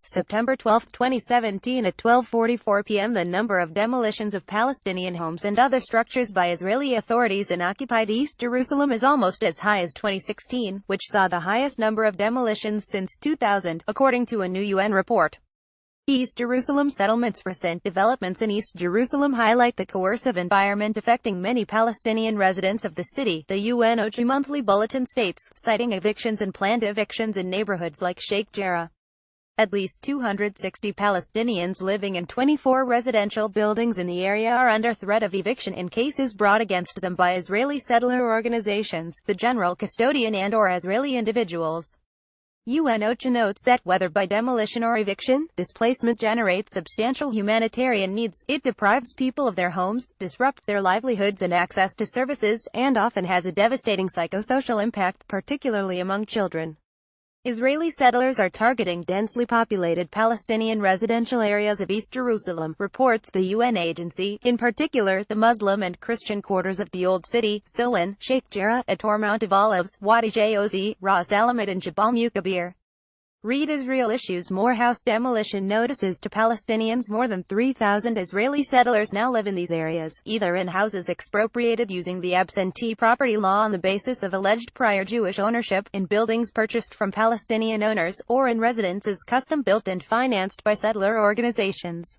September 12, 2017 at 12:44 p.m. The number of demolitions of Palestinian homes and other structures by Israeli authorities in occupied East Jerusalem is almost as high as 2016, which saw the highest number of demolitions since 2000, according to a new UN report. East Jerusalem settlements. Recent developments in East Jerusalem highlight the coercive environment affecting many Palestinian residents of the city, the UN OCHA monthly bulletin states, citing evictions and planned evictions in neighborhoods like Sheikh Jarrah. At least 260 Palestinians living in 24 residential buildings in the area are under threat of eviction in cases brought against them by Israeli settler organizations, the general custodian and/or Israeli individuals. UN OCHA notes that, whether by demolition or eviction, displacement generates substantial humanitarian needs, it deprives people of their homes, disrupts their livelihoods and access to services, and often has a devastating psychosocial impact, particularly among children. Israeli settlers are targeting densely populated Palestinian residential areas of East Jerusalem, reports the UN agency, in particular, the Muslim and Christian quarters of the Old City, Silwan, Sheikh Jarrah, Ator Mount of Olives, Wadi Joz, Ras Alamet and Jabal Mukabir. Read Israel issues more house demolition notices to Palestinians. More than 3,000 Israeli settlers now live in these areas, either in houses expropriated using the absentee property law on the basis of alleged prior Jewish ownership, in buildings purchased from Palestinian owners, or in residences custom-built and financed by settler organizations.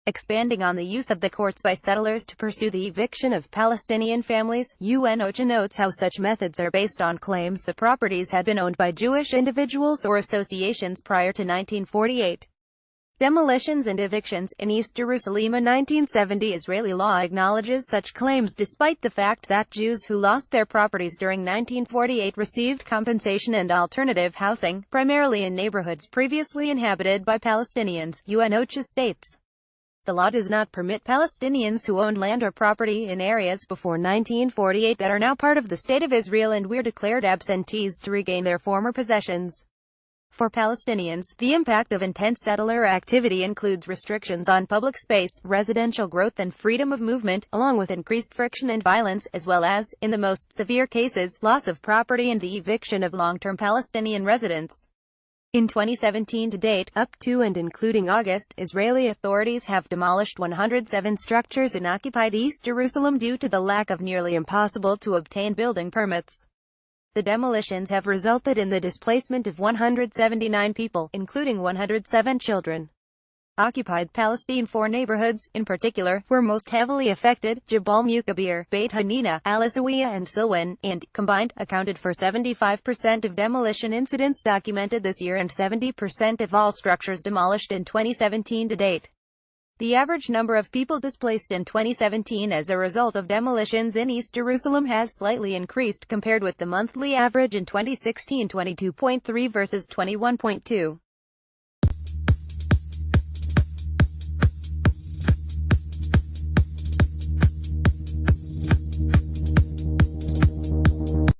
Expanding on the use of the courts by settlers to pursue the eviction of Palestinian families, UN OCHA notes how such methods are based on claims the properties had been owned by Jewish individuals or associations prior to 1948. Demolitions and evictions in East Jerusalem. A 1970 Israeli law acknowledges such claims despite the fact that Jews who lost their properties during 1948 received compensation and alternative housing, primarily in neighborhoods previously inhabited by Palestinians, UN OCHA states. The law does not permit Palestinians who owned land or property in areas before 1948 that are now part of the State of Israel and were declared absentees to regain their former possessions. For Palestinians, the impact of intense settler activity includes restrictions on public space, residential growth and freedom of movement, along with increased friction and violence, as well as, in the most severe cases, loss of property and the eviction of long-term Palestinian residents. In 2017 to date, up to and including August, Israeli authorities have demolished 107 structures in occupied East Jerusalem due to the lack of nearly impossible to obtain building permits. The demolitions have resulted in the displacement of 179 people, including 107 children. Occupied Palestine. 4 neighborhoods, in particular, were most heavily affected: Jabal Mukabir, Beit Hanina, Al Asawiya and Silwan, and, combined, accounted for 75% of demolition incidents documented this year and 70% of all structures demolished in 2017 to date. The average number of people displaced in 2017 as a result of demolitions in East Jerusalem has slightly increased compared with the monthly average in 2016, 22.3 versus 21.2.